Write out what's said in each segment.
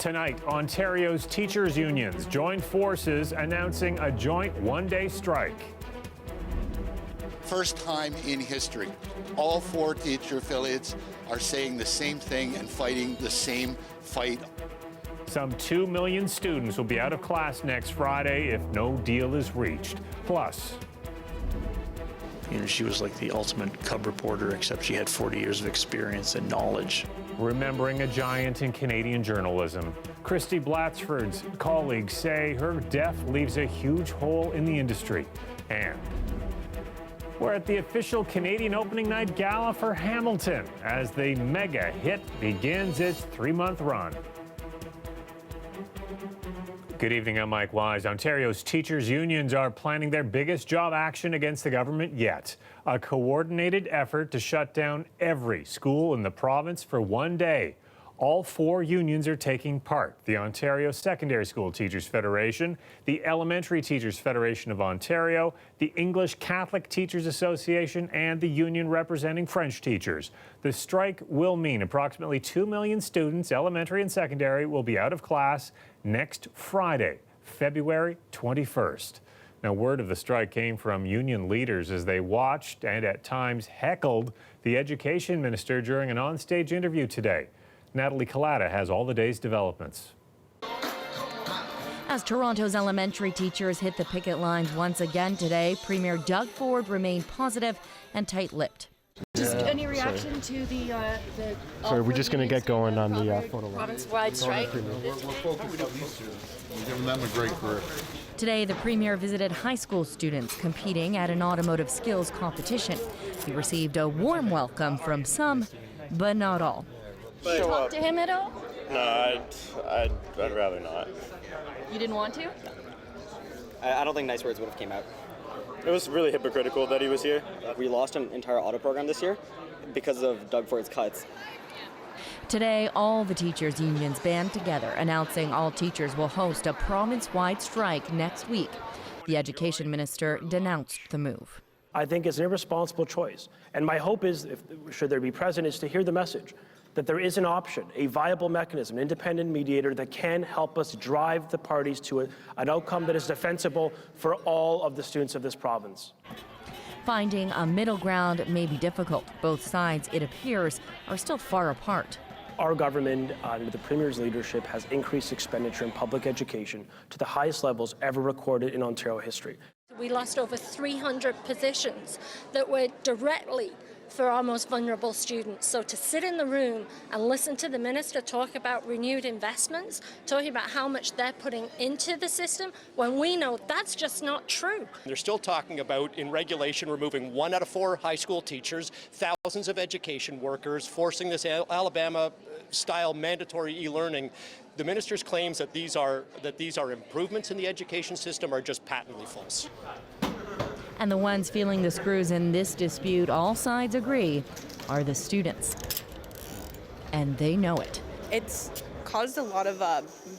Tonight, Ontario's teachers' unions join forces announcing a joint one-day strike. First time in history, all 4 teacher affiliates are saying the same thing and fighting the same fight. Some 2 million students will be out of class next Friday if no deal is reached. Plus, she was like the ultimate cub reporter, except she had 40 years of experience and knowledge. remembering a giant in Canadian journalism. Christy Blatsford's colleagues say her death leaves a huge hole in the industry. And we're at the official Canadian opening night gala for Hamilton as the mega hit begins its 3-month run. Good evening, I'm Mike Wise. Ontario's teachers' unions are planning their biggest job action against the government yet. A coordinated effort to shut down every school in the province for one day. All 4 unions are taking part: the Ontario Secondary School Teachers Federation, the Elementary Teachers Federation of Ontario, the English Catholic Teachers Association, and the union representing French teachers. The strike will mean approximately 2 million students, elementary and secondary, will be out of class next Friday, February 21st. Now, word of the strike came from union leaders as they watched and at times heckled the education minister during an onstage interview today. Natalie Collada has all the day's developments. As Toronto's elementary teachers hit the picket lines once again today, Premier Doug Ford remained positive and tight-lipped. Just any reaction to the Sorry, we're just going to get going on the photo line. Province-wide strike. We're focused on these two. We're giving them a great career. Today, the Premier visited high school students competing at an automotive skills competition. He received a warm welcome from some, but not all. Did you talk to him at all? No, I'd rather not. You didn't want to? I don't think nice words would have came out. It was really hypocritical that he was here. We lost an entire auto program this year because of Doug Ford's cuts. Today, all the teachers' unions band together, announcing all teachers will host a province-wide strike next week. The education minister denounced the move. I think it's an irresponsible choice. And my hope is, should there be present, is to hear the message that there is an option, a viable mechanism, an independent mediator that can help us drive the parties to an outcome that is defensible for all of the students of this province. Finding a middle ground may be difficult. Both sides, it appears, are still far apart. Our government, under the Premier's leadership, has increased expenditure in public education to the highest levels ever recorded in Ontario history. We lost over 300 positions that were directly for our most vulnerable students. So to sit in the room and listen to the minister talk about renewed investments, talking about how much they're putting into the system, when we know that's just not true. They're still talking about, in regulation, removing 1 out of 4 high school teachers, thousands of education workers, forcing this Alabama-style mandatory e-learning. The minister's claims that these are improvements in the education system are just patently false. And the ones feeling the screws in this dispute, all sides agree, are the students. And they know it. It's caused a lot of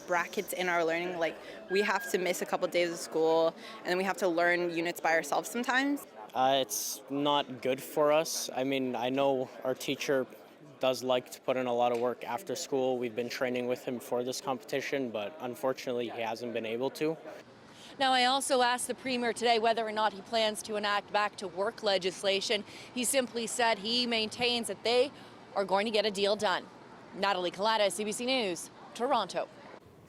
brackets in our learning. Like, we have to miss a couple days of school, and then we have to learn units by ourselves sometimes. It's not good for us. I mean, I know our teacher does like to put in a lot of work after school. We've been training with him for this competition, but unfortunately he hasn't been able to. Now, I also asked the Premier today whether or not he plans to enact back-to-work legislation. He simply said he maintains that they are going to get a deal done. Natalie Collada, CBC News, Toronto.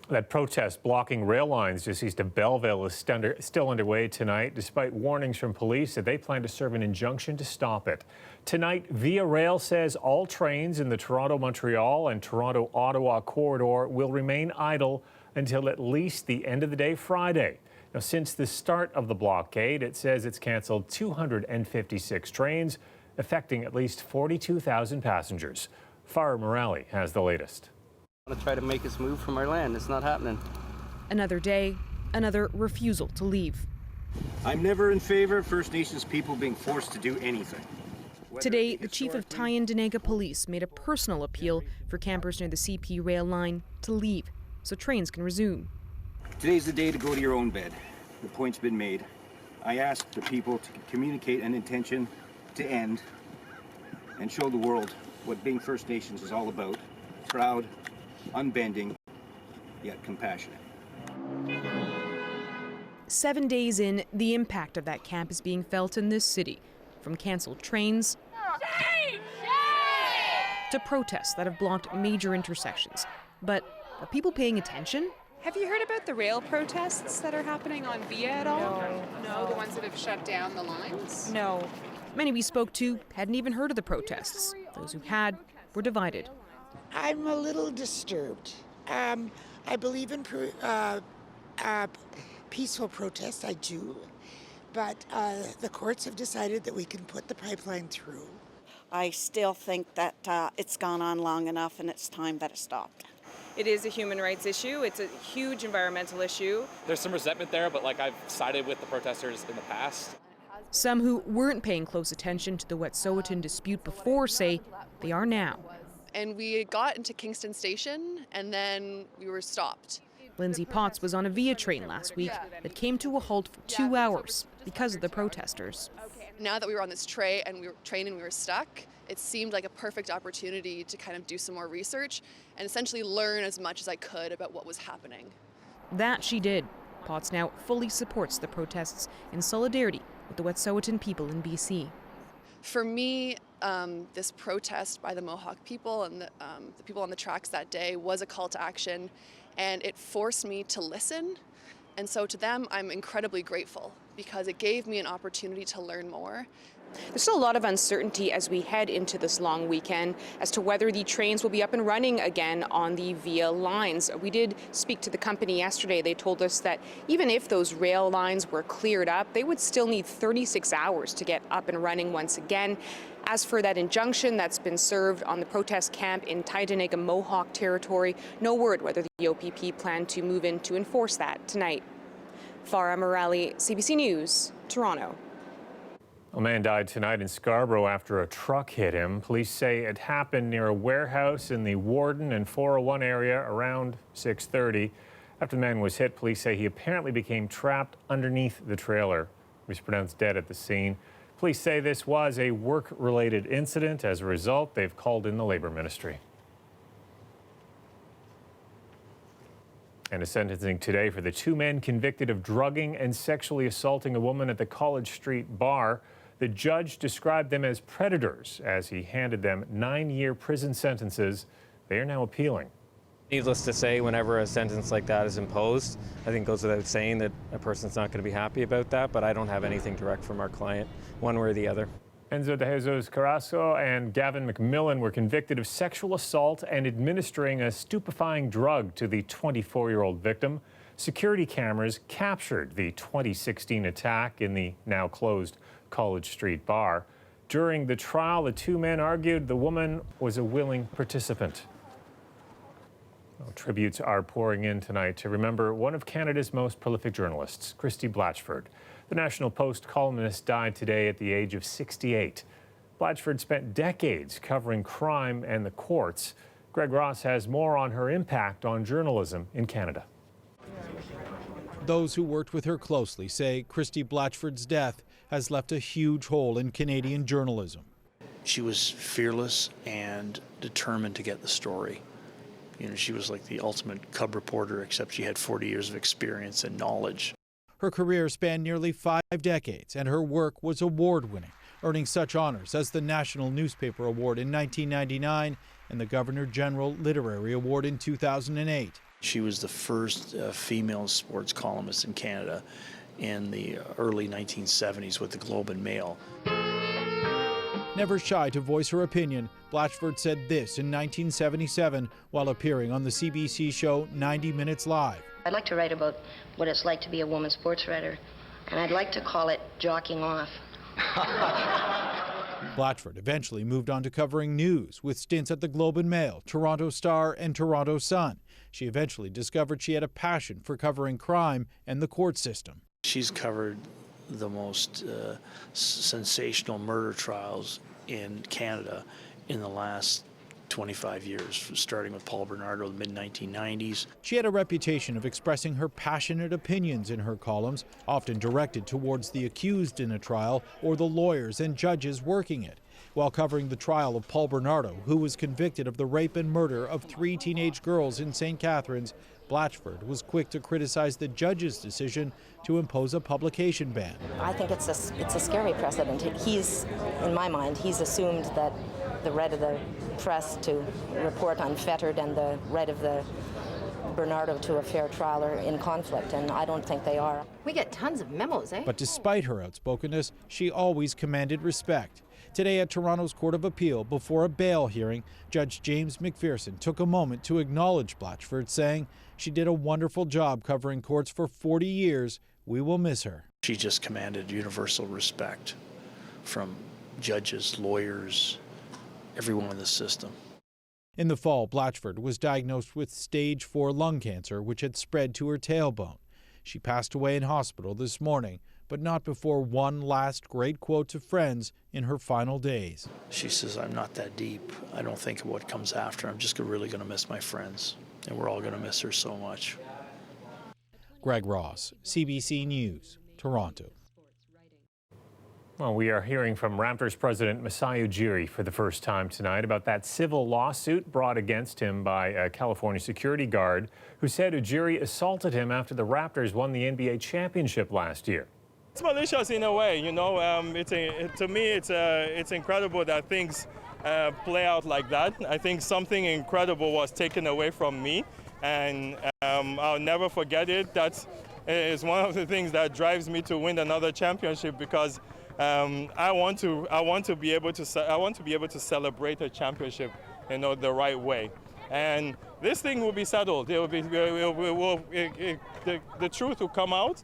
That protest blocking rail lines just east of Belleville is still underway tonight, despite warnings from police that they plan to serve an injunction to stop it. Tonight, Via Rail says all trains in the Toronto-Montreal and Toronto-Ottawa corridor will remain idle until at least the end of the day Friday. Now, since the start of the blockade, it says it's canceled 256 trains, affecting at least 42,000 passengers. Farah Morali has the latest. I want to try to make us move from our land. It's not happening. Another day, another refusal to leave. I'm never in favor of First Nations people being forced to do anything. Today, the chief of Tyne-Daneega Police made a personal appeal for campers near the CP rail line to leave so trains can resume. Today's the day to go to your own bed. The point's been made. I ask the people to communicate an intention to end and show the world what being First Nations is all about. Proud, unbending, yet compassionate. 7 days in, the impact of that camp is being felt in this city, from canceled trains to protests that have blocked major intersections. But are people paying attention? Have you heard about the rail protests that are happening on Via at all? No, the ones that have shut down the lines? No. Many we spoke to hadn't even heard of the protests. Those who had were divided. I'm a little disturbed. I believe in peaceful protest, I do, but the courts have decided that we can put the pipeline through. I still think that it's gone on long enough and it's time that it stopped. It is a human rights issue. It's a huge environmental issue. There's some resentment there, but I've sided with the protesters in the past. Some who weren't paying close attention to the Wet'suwet'en dispute before say they are now. And we got into Kingston Station and then we were stopped. Lindsay Potts was on a Via train last week that came to a halt for 2 hours because of the protesters. Now that we were on this train and we were stuck, it seemed like a perfect opportunity to kind of do some more research and essentially learn as much as I could about what was happening. That she did. Potts now fully supports the protests in solidarity with the Wet'suwet'en people in BC. For me, this protest by the Mohawk people and the people on the tracks that day was a call to action, and it forced me to listen. And so to them, I'm incredibly grateful because it gave me an opportunity to learn more. There's still a lot of uncertainty as we head into this long weekend as to whether the trains will be up and running again on the Via lines. We did speak to the company yesterday. They told us that even if those rail lines were cleared up, they would still need 36 hours to get up and running once again. As for that injunction that's been served on the protest camp in Tyendinaga Mohawk territory, no word whether the OPP plan to move in to enforce that tonight. Farah Morali, CBC News, Toronto. A man died tonight in Scarborough after a truck hit him. Police say it happened near a warehouse in the Warden and 401 area around 6:30. After the man was hit, police say he apparently became trapped underneath the trailer. He was pronounced dead at the scene. Police say this was a work-related incident. As a result, they've called in the Labour Ministry. And a sentencing today for the 2 men convicted of drugging and sexually assaulting a woman at the College Street bar. The judge described them as predators as he handed them 9-year prison sentences. They are now appealing. Needless to say, whenever a sentence like that is imposed, I think it goes without saying that a person's not going to be happy about that, but I don't have anything direct from our client, one way or the other. Enzo de Jesus Carrasco and Gavin McMillan were convicted of sexual assault and administering a stupefying drug to the 24-year-old victim. Security cameras captured the 2016 attack in the now closed College Street bar. During the trial, the 2 men argued the woman was a willing participant. Well, tributes are pouring in tonight to remember one of Canada's most prolific journalists, Christy Blatchford. The National Post columnist died today at the age of 68. Blatchford spent decades covering crime and the courts. Greg Ross has more on her impact on journalism in Canada. Those who worked with her closely say Christy Blatchford's death has left a huge hole in Canadian journalism. She was fearless and determined to get the story. She was like the ultimate cub reporter, except she had 40 years of experience and knowledge. Her career spanned nearly 5 decades, and her work was award-winning, earning such honors as the National Newspaper Award in 1999 and the Governor General Literary Award in 2008. She was the first female sports columnist in Canada in the early 1970s with the Globe and Mail. Never shy to voice her opinion, Blatchford said this in 1977 while appearing on the CBC show 90 Minutes Live. I'd like to write about what it's like to be a woman sports writer, and I'd like to call it Jocking Off. Blatchford eventually moved on to covering news with stints at the Globe and Mail, Toronto Star, and Toronto Sun. She eventually discovered she had a passion for covering crime and the court system. She's covered the most sensational murder trials in Canada in the last 25 years, starting with Paul Bernardo in the mid-1990s. She had a reputation of expressing her passionate opinions in her columns, often directed towards the accused in a trial or the lawyers and judges working it. While covering the trial of Paul Bernardo, who was convicted of the rape and murder of 3 teenage girls in St. Catharines, Blatchford was quick to criticize the judge's decision to impose a publication ban. I think it's a scary precedent. In my mind, he's assumed that the right of the press to report unfettered and the right of the Bernardo to a fair trial are in conflict, and I don't think they are. We get tons of memos, eh? But despite her outspokenness, she always commanded respect. Today at Toronto's Court of Appeal, before a bail hearing, Judge James McPherson took a moment to acknowledge Blatchford, saying she did a wonderful job covering courts for 40 years. We will miss her. She just commanded universal respect from judges, lawyers, everyone in the system. In the fall, Blatchford was diagnosed with stage 4 lung cancer, which had spread to her tailbone. She passed away in hospital this morning, but not before one last great quote to friends in her final days. She says, "I'm not that deep. I don't think of what comes after. I'm just really going to miss my friends, and we're all going to miss her so much." Greg Ross, CBC News, Toronto. Well, we are hearing from Raptors president Masai Ujiri for the first time tonight about that civil lawsuit brought against him by a California security guard who said Ujiri assaulted him after the Raptors won the NBA championship last year. It's malicious in a way, you know. To me, it's incredible that things play out like that. I think something incredible was taken away from me, and I'll never forget it. That is one of the things that drives me to win another championship, because I want to be able to celebrate a championship, you know, the right way. And this thing will be settled. The truth will come out.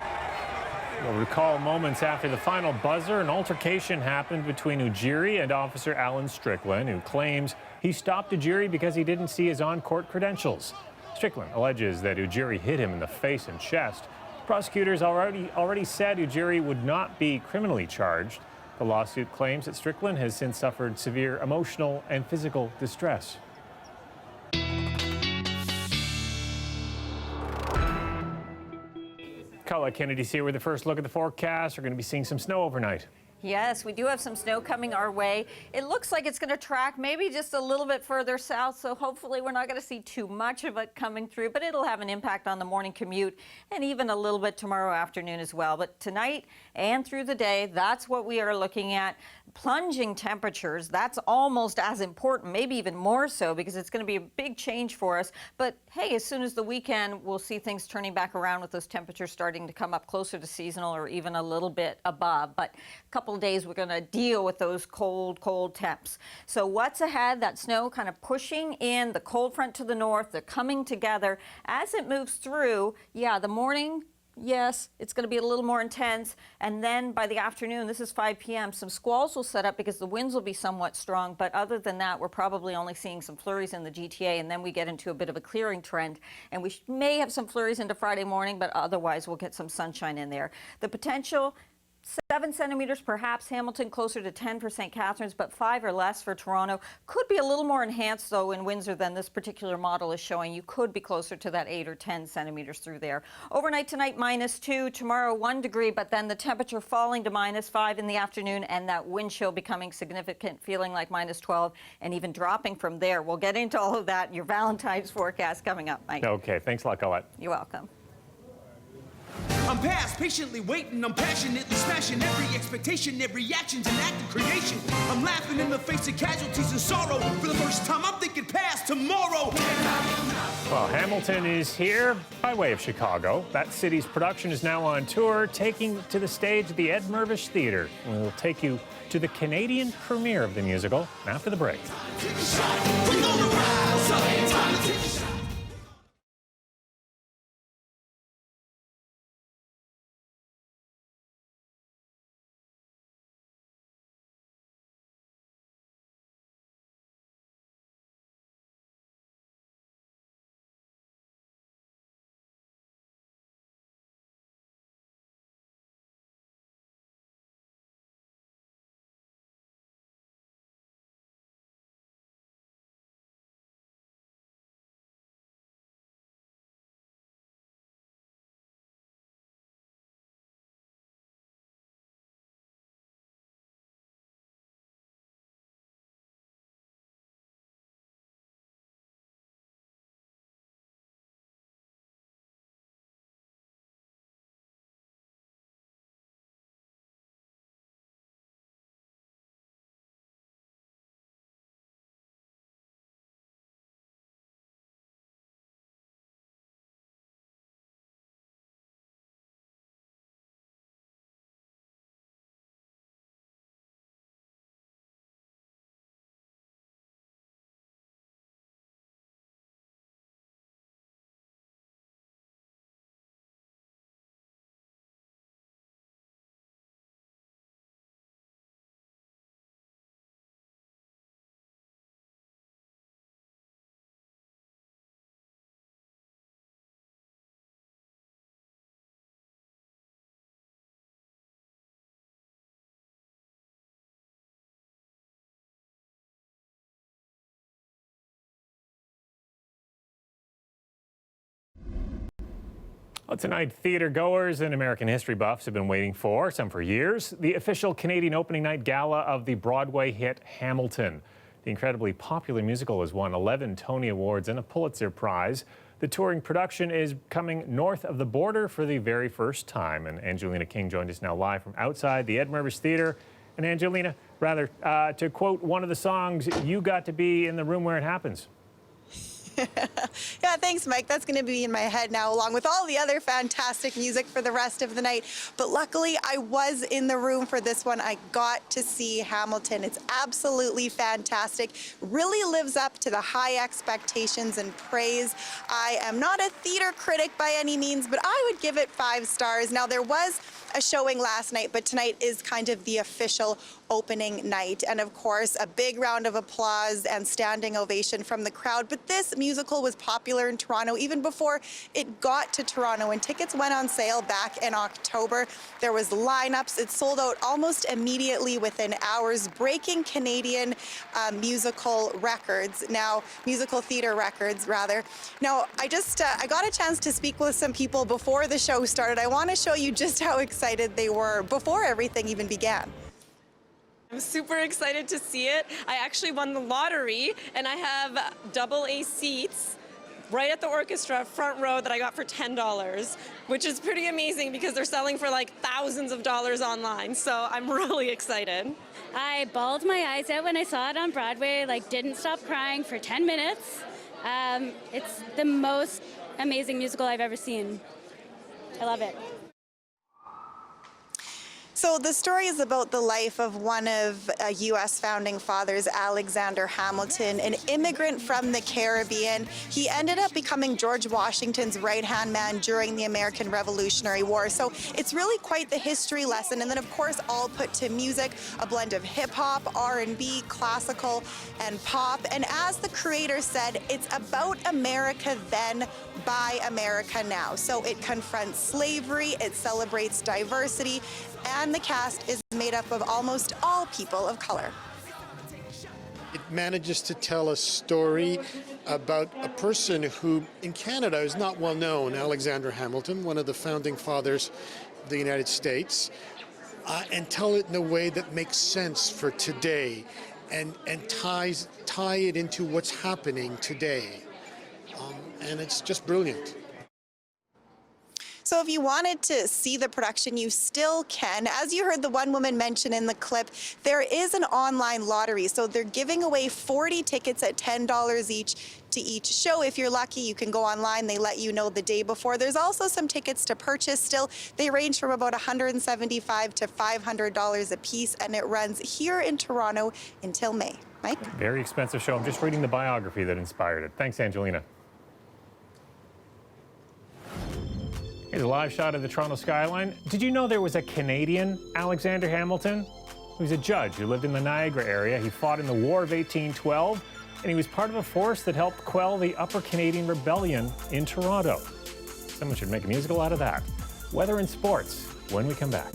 You'll recall moments after the final buzzer, an altercation happened between Ujiri and Officer Alan Strickland, who claims he stopped Ujiri because he didn't see his on-court credentials. Strickland alleges that Ujiri hit him in the face and chest. Prosecutors already said Ujiri would not be criminally charged. The lawsuit claims that Strickland has since suffered severe emotional and physical distress. Colette Kennedy's here with the first look at the forecast. We're going to be seeing some snow overnight. Yes, we do have some snow coming our way. It looks like it's going to track maybe just a little bit further south, so hopefully we're not going to see too much of it coming through, but it'll have an impact on the morning commute and even a little bit tomorrow afternoon as well. But tonight and through the day, that's what we are looking at. Plunging temperatures, that's almost as important, maybe even more so, because it's going to be a big change for us. But hey, as soon as the weekend, we'll see things turning back around with those temperatures starting to come up closer to seasonal or even a little bit above. But a couple of days, we're going to deal with those cold temps. So what's ahead? That snow kind of pushing in, the cold front to the north. They're coming together. As it moves through, yeah, the morning, yes, it's going to be a little more intense. And then by the afternoon, this is 5 p.m., some squalls will set up because the winds will be somewhat strong. But other than that, we're probably only seeing some flurries in the GTA. And then we get into a bit of a clearing trend. And we may have some flurries into Friday morning, but otherwise we'll get some sunshine in there. The potential, 7 centimeters perhaps, Hamilton closer to 10 for St. Catharines, but 5 or less for Toronto. Could be a little more enhanced, though, in Windsor than this particular model is showing. You could be closer to that 8 or 10 centimeters through there. Overnight tonight, -2. Tomorrow, 1 degree, but then the temperature falling to -5 in the afternoon, and that wind chill becoming significant, feeling like -12, and even dropping from there. We'll get into all of that in your Valentine's forecast coming up, Mike. Okay, thanks a lot, Colette. You're welcome. I'm past, patiently waiting, I'm passionately smashing every expectation, every action's an act of creation. I'm laughing in the face of casualties and sorrow. For the first time, I'm thinking past tomorrow. Well, Hamilton is here by way of Chicago. That city's production is now on tour, taking to the stage at the Ed Mirvish Theatre. And we'll take you to the Canadian premiere of the musical after the break. Well, tonight, theater goers and American history buffs have been waiting for, some for years, the official Canadian opening night gala of the Broadway hit Hamilton. The incredibly popular musical has won 11 Tony Awards and a Pulitzer Prize. The touring production is coming north of the border for the very first time. And Angelina King joined us now live from outside the Ed Mervis Theatre. And Angelina, to quote one of the songs, you got to be in the room where it happens. Yeah, thanks, Mike. That's going to be in my head now, along with all the other fantastic music for the rest of the night. But luckily, I was in the room for this one. I got to see Hamilton. It's absolutely fantastic. Really lives up to the high expectations and praise. I am not a theater critic by any means, but I would give it 5 stars. Now, there was a showing last night, but tonight is kind of the official opening night. And of course, a big round of applause and standing ovation from the crowd. But this musical was popular in Toronto even before it got to Toronto, and tickets went on sale back in October. There was lineups. It sold out almost immediately within hours, breaking Canadian musical theater records, rather. Now, I got a chance to speak with some people before the show started. I want to show you just how excited they were before everything even began. I'm super excited to see it. I actually won the lottery, and I have double A seats right at the orchestra front row that I got for $10, which is pretty amazing because they're selling for like thousands of dollars online. So I'm really excited. I bawled my eyes out when I saw it on Broadway, didn't stop crying for 10 minutes. It's the most amazing musical I've ever seen. I love it. So the story is about the life of one of U.S. founding fathers, Alexander Hamilton, an immigrant from the Caribbean. He ended up becoming George Washington's right-hand man during the American Revolutionary War. So it's really quite the history lesson. And then, of course, all put to music, a blend of hip-hop, R&B, classical, and pop. And as the creator said, it's about America then by America now. So it confronts slavery, it celebrates diversity, and the cast is made up of almost all people of color. It manages to tell a story about a person who in Canada is not well known, Alexander Hamilton, one of the founding fathers of the United States, and tell it in a way that makes sense for today and tie it into what's happening today. And it's just brilliant. So if you wanted to see the production, you still can. As you heard the one woman mention in the clip, there is an online lottery. So they're giving away 40 tickets at $10 each to each show. If you're lucky, you can go online. They let you know the day before. There's also some tickets to purchase still. They range from about $175 to $500 a piece, and it runs here in Toronto until May. Mike? Very expensive show. I'm just reading the biography that inspired it. Thanks, Angelina. Here's a live shot of the Toronto skyline. Did you know there was a Canadian Alexander Hamilton? He was a judge who lived in the Niagara area. He fought in the War of 1812, and he was part of a force that helped quell the Upper Canadian Rebellion in Toronto. Someone should make a musical out of that. Weather and sports when we come back.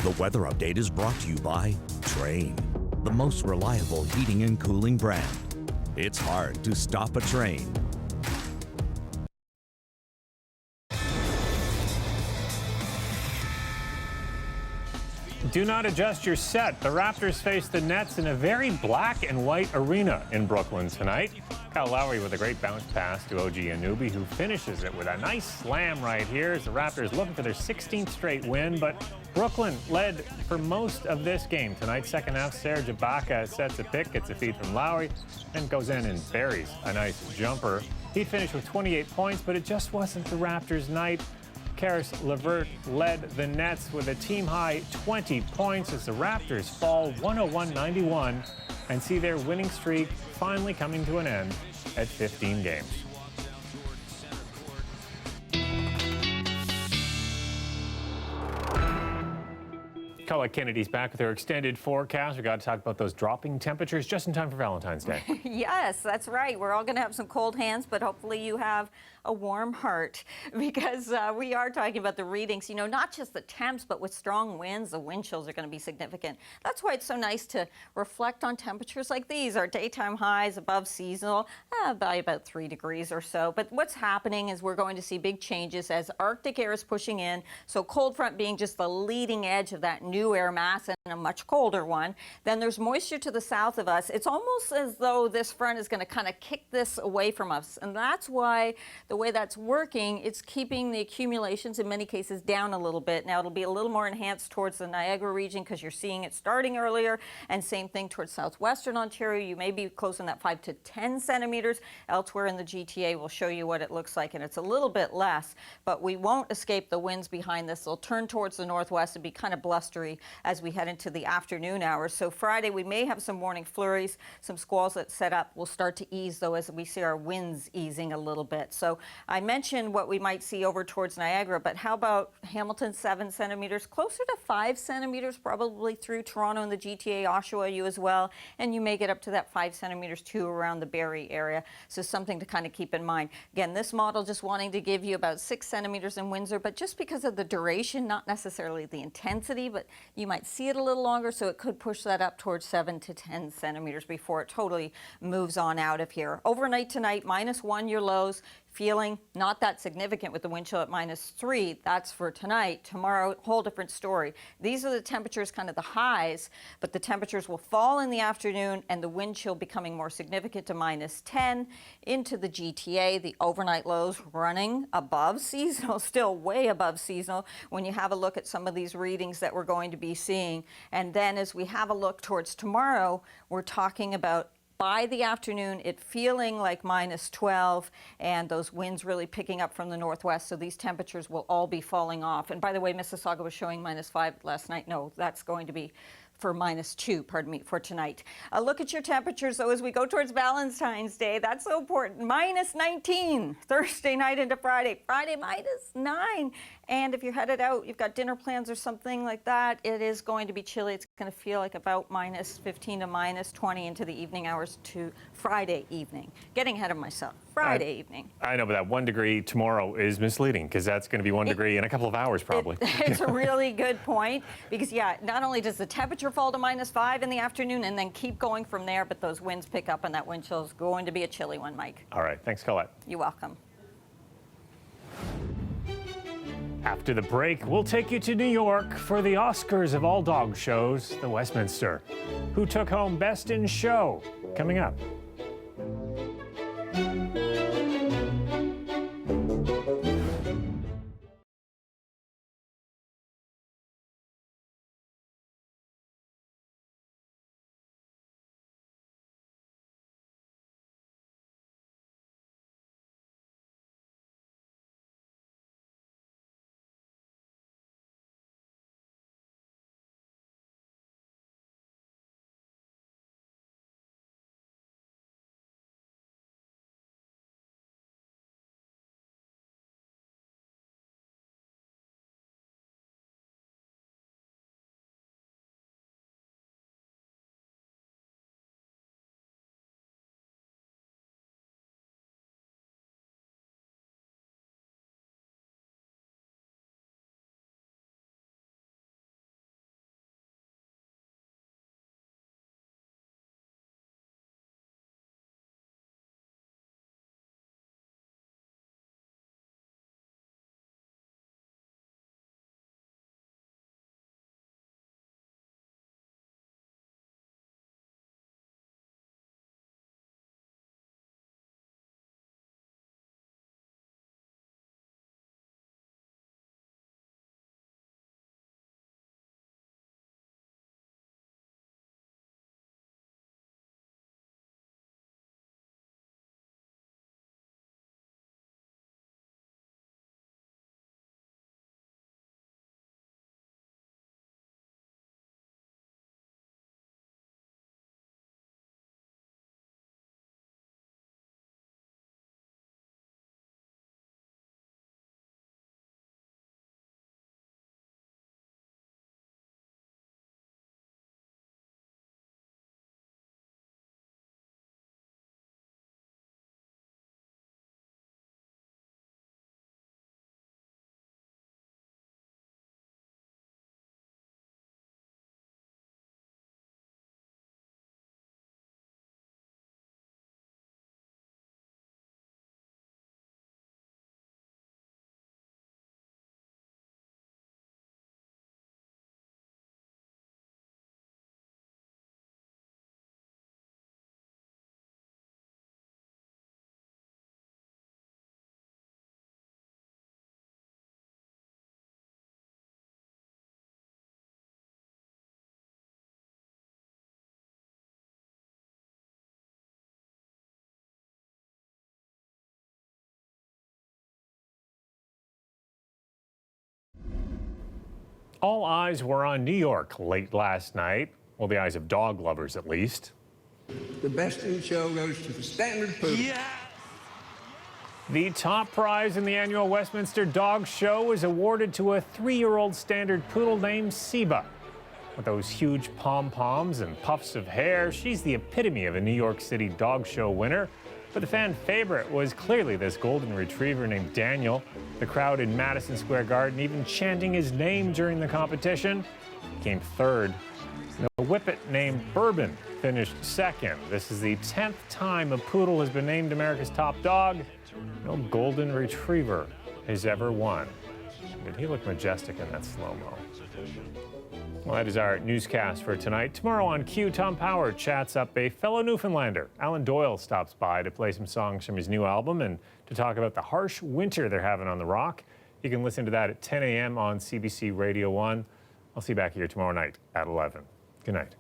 The weather update is brought to you by Train, the most reliable heating and cooling brand. It's hard to stop a train. Do not adjust your set. The Raptors face the Nets in a very black and white arena in Brooklyn tonight. Kyle Lowry with a great bounce pass to OG Anunoby, who finishes it with a nice slam right here as the Raptors looking for their 16th straight win. But Brooklyn led for most of this game tonight. Second half, Serge Ibaka sets a pick, gets a feed from Lowry, and goes in and buries a nice jumper. He finished with 28 points, but it just wasn't the Raptors' night. Karis LeVert led the Nets with a team-high 20 points as the Raptors fall 101-91 and see their winning streak finally coming to an end at 15 games. Colette Kennedy's back with her extended forecast. We got to talk about those dropping temperatures just in time for Valentine's Day. Yes, that's right. We're all going to have some cold hands, but hopefully you have a warm heart because we are talking about the readings. You know, not just the temps, but with strong winds, the wind chills are going to be significant. That's why it's so nice to reflect on temperatures like these. Our daytime highs above seasonal by about 3 degrees or so. But what's happening is we're going to see big changes as Arctic air is pushing in. So cold front being just the leading edge of that new air mass and a much colder one. Then there's moisture to the south of us. It's almost as though this front is going to kind of kick this away from us. And that's why the way that's working, it's keeping the accumulations in many cases down a little bit. Now it'll be a little more enhanced towards the Niagara region because you're seeing it starting earlier, and same thing towards southwestern Ontario. You may be close in that 5 to 10 centimeters. Elsewhere in the GTA, we'll show you what it looks like, and it's a little bit less, but we won't escape the winds behind this. They'll turn towards the northwest and be kind of blustery as we head into the afternoon hours. So Friday, we may have some morning flurries, some squalls that set up. We'll start to ease, though, as we see our winds easing a little bit. So I mentioned what we might see over towards Niagara, but how about Hamilton, 7 centimeters, closer to 5 centimeters, probably through Toronto and the GTA, Oshawa, you as well, and you may get up to that 5 centimeters too around the Barrie area. So something to kind of keep in mind. Again, this model just wanting to give you about 6 centimeters in Windsor, but just because of the duration, not necessarily the intensity, but you might see it a little longer, so it could push that up towards 7 to 10 centimeters before it totally moves on out of here. Overnight tonight, -1 your lows. Feeling not that significant with the wind chill at -3. That's for tonight. Tomorrow, whole different story. These are the temperatures, kind of the highs, but the temperatures will fall in the afternoon and the wind chill becoming more significant to -10 into the GTA. The overnight lows running above seasonal, still way above seasonal when you have a look at some of these readings that we're going to be seeing. And then as we have a look towards tomorrow, we're talking about by the afternoon, it feeling like -12 and those winds really picking up from the northwest. So these temperatures will all be falling off. And by the way, Mississauga was showing -5 last night. No, that's going to be for -2, pardon me, for tonight. Look at your temperatures, though, as we go towards Valentine's Day. That's so important. -19 Thursday night into Friday. Friday, -9. And if you're headed out, you've got dinner plans or something like that, it is going to be chilly. It's going to feel like about -15 to -20 into the evening hours to Friday evening. Getting ahead of myself. Friday evening. I know, but that 1 degree tomorrow is misleading because that's going to be 1 degree in a couple of hours probably. It's a really good point because, yeah, not only does the temperature fall to -5 in the afternoon and then keep going from there, but those winds pick up and that wind chill is going to be a chilly one, Mike. All right. Thanks, Colette. You're welcome. After the break, we'll take you to New York for the Oscars of all dog shows, the Westminster. Who took home Best in Show? Coming up. All eyes were on New York late last night. Well, the eyes of dog lovers, at least. The best in show goes to the Standard Poodle. Yeah. The top prize in the annual Westminster Dog Show was awarded to a 3-year-old standard poodle named Siba. With those huge pom-poms and puffs of hair, she's the epitome of a New York City dog show winner. But the fan favorite was clearly this golden retriever named Daniel. The crowd in Madison Square Garden even chanting his name during the competition. He came third. The whippet named Bourbon finished second. This is the 10th time a poodle has been named America's top dog. No golden retriever has ever won. Did he look majestic in that slow-mo? Well, that is our newscast for tonight. Tomorrow on Q, Tom Power chats up a fellow Newfoundlander. Alan Doyle stops by to play some songs from his new album and to talk about the harsh winter they're having on the Rock. You can listen to that at 10 a.m. on CBC Radio 1. I'll see you back here tomorrow night at 11. Good night.